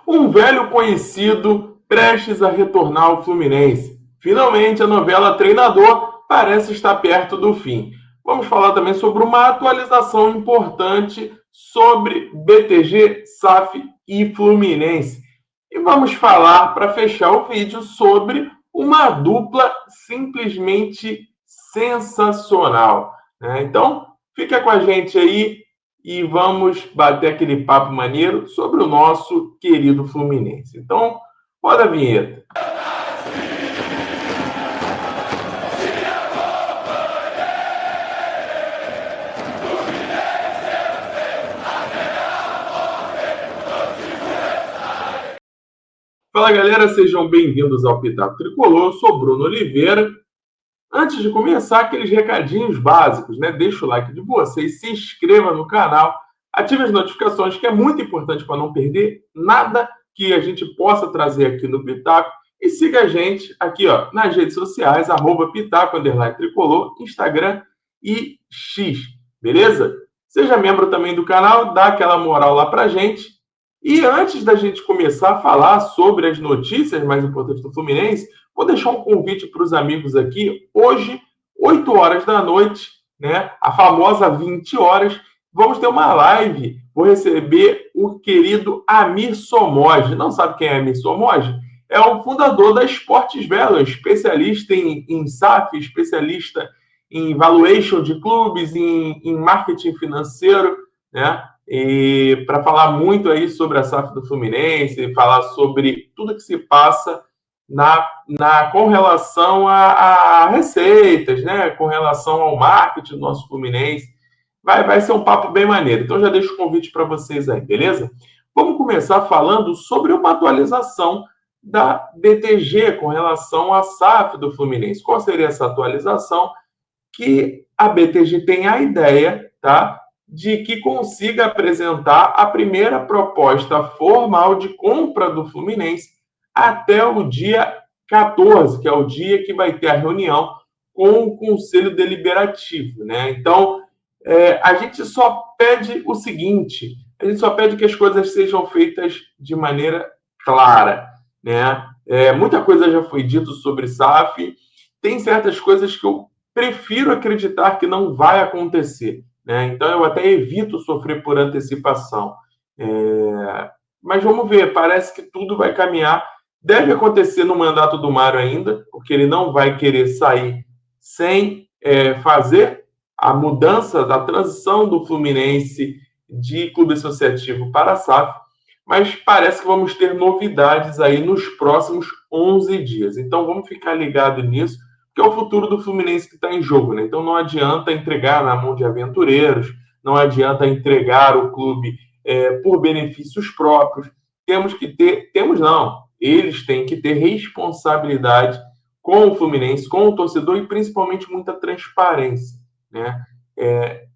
Um velho conhecido prestes a retornar ao Fluminense. Finalmente, a novela Treinador parece estar perto do fim. Vamos falar também sobre uma atualização importante sobre BTG, SAF e Fluminense. E vamos falar, para fechar o vídeo, sobre uma dupla simplesmente sensacional, né? Então, fica com a gente aí e vamos bater aquele papo maneiro sobre o nosso querido Fluminense. Então, roda a vinheta. Fala galera, sejam bem-vindos ao Pitaco Tricolor. Eu sou Bruno Oliveira. Antes de começar, aqueles recadinhos básicos, né? Deixa o like de vocês, se inscreva no canal, ative as notificações, que é muito importante para não perder nada que a gente possa trazer aqui no Pitaco. E siga a gente aqui, ó, nas redes sociais, @Pitaco_Tricolor, Instagram e X, beleza? Seja membro também do canal, dá aquela moral lá pra gente. E antes da gente começar a falar sobre as notícias mais importantes do Fluminense, vou deixar um convite para os amigos aqui. Hoje, 8 horas da noite, né? A famosa 20 horas, vamos ter uma live. Vou receber o querido Amir Somoge. Não sabe quem é Amir Somoge? É o fundador da Esportes Velo, especialista em SAF, especialista em valuation de clubes, em marketing financeiro, né? E para falar muito aí sobre a SAF do Fluminense, falar sobre tudo que se passa com relação a receitas, né? Com relação ao marketing do nosso Fluminense. Vai ser um papo bem maneiro. Então já deixo o convite para vocês aí, beleza? Vamos começar falando sobre uma atualização da BTG com relação à SAF do Fluminense. Qual seria essa atualização? Que a BTG tem a ideia, tá, de que consiga apresentar a primeira proposta formal de compra do Fluminense até o dia 14, que é o dia que vai ter a reunião com o Conselho Deliberativo, né? Então, a gente só pede o seguinte, a gente só pede que as coisas sejam feitas de maneira clara, né? Muita coisa já foi dito sobre SAF, tem certas coisas que eu prefiro acreditar que não vai acontecer, né? Então eu até evito sofrer por antecipação. Mas vamos ver, parece que tudo vai caminhar. Deve acontecer no mandato do Mário ainda, porque ele não vai querer sair sem fazer a mudança da transição do Fluminense de clube associativo para a SAF, mas parece que vamos ter novidades aí nos próximos 11 dias. Então vamos ficar ligado nisso, que é o futuro do Fluminense que está em jogo, né? Então não adianta entregar na mão de aventureiros, não adianta entregar o clube por benefícios próprios. Temos não, eles têm que ter responsabilidade com o Fluminense, com o torcedor e principalmente muita transparência, né?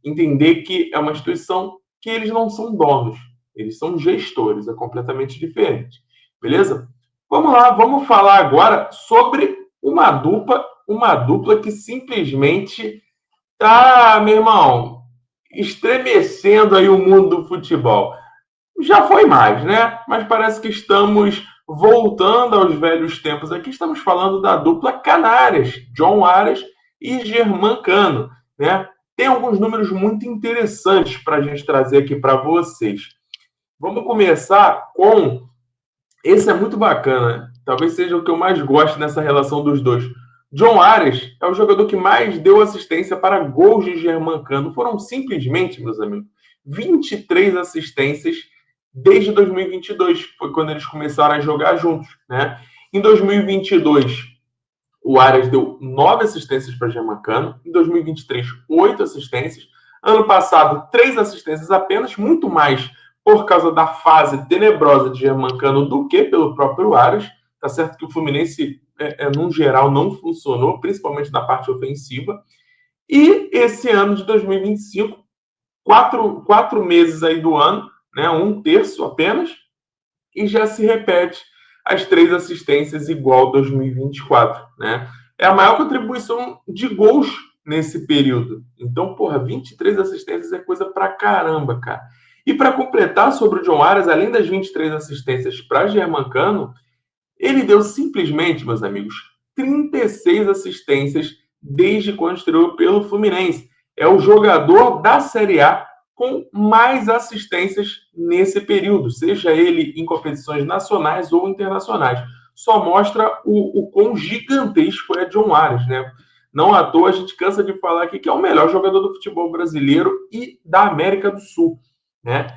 Entender que é uma instituição que eles não são donos, eles são gestores, é completamente diferente, beleza? Vamos lá, vamos falar agora sobre uma dupla que simplesmente tá, meu irmão, estremecendo aí o mundo do futebol. Já foi mais, né? Mas parece que estamos voltando aos velhos tempos. Aqui estamos falando da dupla Canárias, John Aras e Germán Cano, né? Tem alguns números muito interessantes para a gente trazer aqui para vocês. Vamos começar com... Esse é muito bacana, talvez seja o que eu mais gosto nessa relação dos dois. John Aras é o jogador que mais deu assistência para gols de Germán Cano. Foram simplesmente, meus amigos, 23 assistências desde 2022, que foi quando eles começaram a jogar juntos, né? Em 2022, o Aras deu 9 assistências para Germán Cano. Em 2023, 8 assistências. Ano passado, 3 assistências apenas, muito mais por causa da fase tenebrosa de Germán Cano do que pelo próprio Aras. Tá certo que o Fluminense, no geral, não funcionou, principalmente na parte ofensiva. E esse ano de 2025, quatro meses aí do ano, né, um terço apenas, e já se repete as 3 assistências igual 2024, né? É a maior contribuição de gols nesse período. Então, porra, 23 assistências é coisa pra caramba, cara. E para completar sobre o John Arias, além das 23 assistências para Germancano, ele deu simplesmente, meus amigos, 36 assistências desde quando estreou pelo Fluminense. É o jogador da Série A com mais assistências nesse período, seja ele em competições nacionais ou internacionais. Só mostra o quão gigantesco é John Arias, né? Não à toa a gente cansa de falar aqui que é o melhor jogador do futebol brasileiro e da América do Sul, né?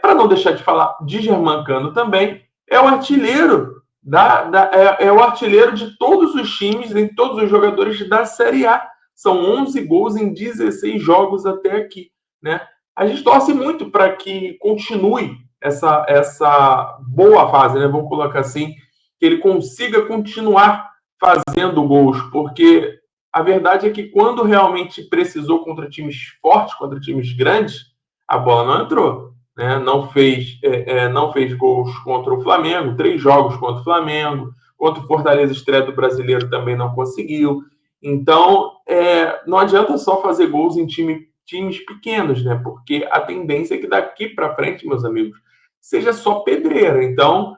Para não deixar de falar de Germancano também, é o artilheiro é o artilheiro de todos os times, em todos os jogadores da Série A. São 11 gols em 16 jogos até aqui, né? A gente torce muito para que continue essa boa fase, né? Vamos colocar assim, que ele consiga continuar fazendo gols, porque a verdade é que quando realmente precisou contra times fortes, contra times grandes, a bola não entrou. Né? Não fez gols contra o Flamengo, 3 jogos contra o Flamengo, contra o Fortaleza estreia do Brasileiro também não conseguiu. Então, não adianta só fazer gols em times pequenos, né? Porque a tendência é que daqui para frente, meus amigos, seja só pedreira. Então,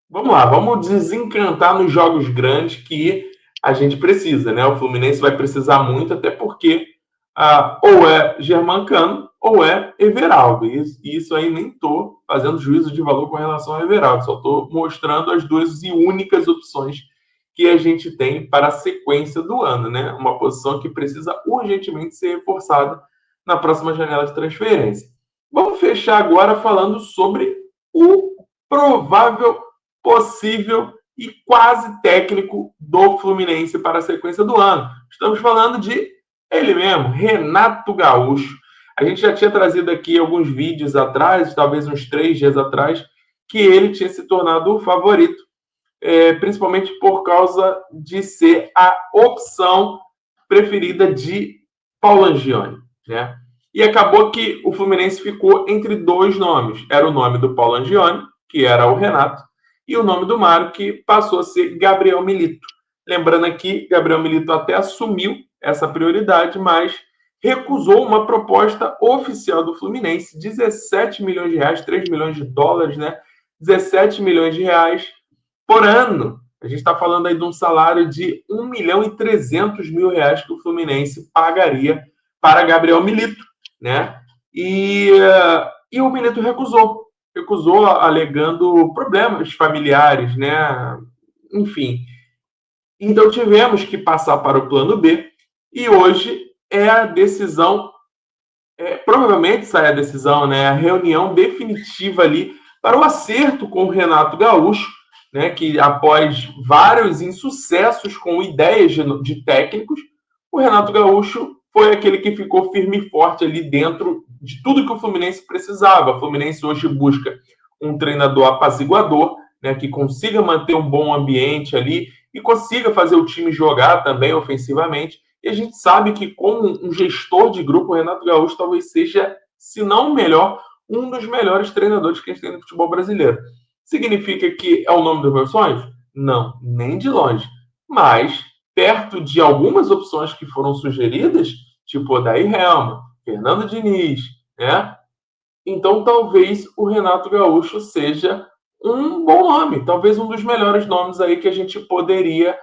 vamos lá, vamos desencantar nos jogos grandes que a gente precisa, né? O Fluminense vai precisar muito, até porque ou é Germancano ou é Everaldo. E isso aí nem estou fazendo juízo de valor com relação ao Everaldo, só estou mostrando as duas e únicas opções que a gente tem para a sequência do ano, né? Uma posição que precisa urgentemente ser reforçada na próxima janela de transferência. Vamos fechar agora falando sobre o provável, possível e quase técnico do Fluminense para a sequência do ano. Estamos falando de ele mesmo, Renato Gaúcho. A gente já tinha trazido aqui alguns vídeos atrás, talvez uns 3 dias atrás, que ele tinha se tornado o favorito, principalmente por causa de ser a opção preferida de Paulo Angione, né? E acabou que o Fluminense ficou entre 2 nomes. Era o nome do Paulo Angione, que era o Renato, e o nome do Mário, que passou a ser Gabriel Milito. Lembrando aqui, Gabriel Milito até assumiu essa prioridade, mas recusou uma proposta oficial do Fluminense, 17 milhões de reais, 3 milhões de dólares, né? 17 milhões de reais por ano. A gente está falando aí de um salário de 1 milhão e 300 mil reais que o Fluminense pagaria para Gabriel Milito, né? E o Milito recusou alegando problemas familiares, né? Enfim. Então tivemos que passar para o plano B e hoje é a decisão, provavelmente sai a decisão, né? A reunião definitiva ali para o acerto com o Renato Gaúcho, né? Que após vários insucessos com ideias de técnicos, o Renato Gaúcho foi aquele que ficou firme e forte ali dentro de tudo que o Fluminense precisava. O Fluminense hoje busca um treinador apaziguador, né? Que consiga manter um bom ambiente ali e consiga fazer o time jogar também ofensivamente. E a gente sabe que, como um gestor de grupo, o Renato Gaúcho talvez seja, se não o melhor, um dos melhores treinadores que a gente tem no futebol brasileiro. Significa que é o nome dos meus sonhos? Não, nem de longe. Mas, perto de algumas opções que foram sugeridas, tipo Odair Helma, Fernando Diniz, né? Então, talvez o Renato Gaúcho seja um bom nome, talvez um dos melhores nomes aí que a gente poderia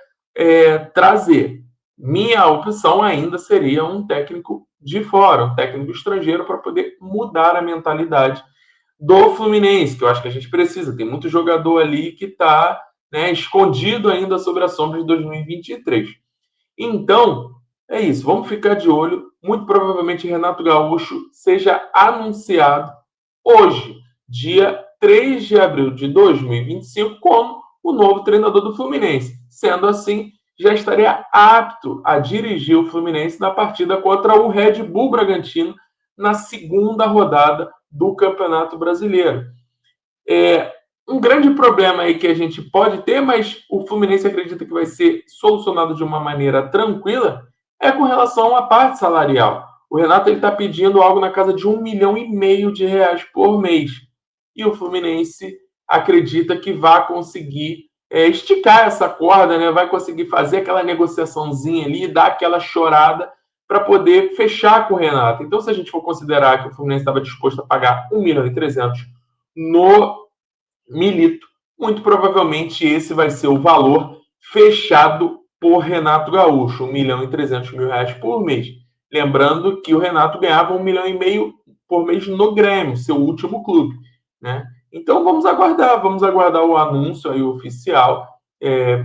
trazer. Minha opção ainda seria um técnico de fora, um técnico estrangeiro, para poder mudar a mentalidade do Fluminense, que eu acho que a gente precisa. Tem muito jogador ali que está, né, escondido ainda sobre a sombra de 2023. Então, é isso. Vamos ficar de olho. Muito provavelmente Renato Gaúcho seja anunciado hoje, dia 3 de abril de 2025, como o novo treinador do Fluminense. Sendo assim, já estaria apto a dirigir o Fluminense na partida contra o Red Bull Bragantino na segunda rodada do Campeonato Brasileiro. Um grande problema aí que a gente pode ter, mas o Fluminense acredita que vai ser solucionado de uma maneira tranquila, é com relação à parte salarial. O Renato está pedindo algo na casa de 1,5 milhão de reais por mês. E o Fluminense acredita que vai conseguir esticar essa corda, né? Vai conseguir fazer aquela negociaçãozinha ali, dar aquela chorada para poder fechar com o Renato. Então, se a gente for considerar que o Fluminense estava disposto a pagar 1.300.000 no Milito, muito provavelmente esse vai ser o valor fechado por Renato Gaúcho, 1.300.000 reais por mês. Lembrando que o Renato ganhava 1,5 milhão por mês no Grêmio, seu último clube, né? Então vamos aguardar o anúncio aí oficial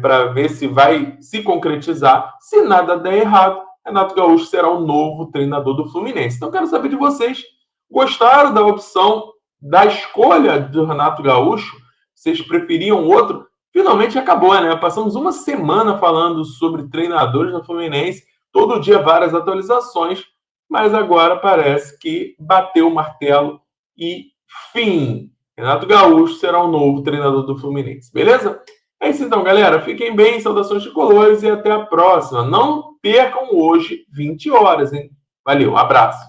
para ver se vai se concretizar. Se nada der errado, Renato Gaúcho será o novo treinador do Fluminense. Então quero saber de vocês, gostaram da opção, da escolha do Renato Gaúcho? Vocês preferiam outro? Finalmente acabou, né? Passamos uma semana falando sobre treinadores no Fluminense, todo dia várias atualizações, mas agora parece que bateu o martelo e fim. Renato Gaúcho será o novo treinador do Fluminense, beleza? É isso então, galera. Fiquem bem, saudações tricolores e até a próxima. Não percam hoje, 20 horas, hein? Valeu, um abraço.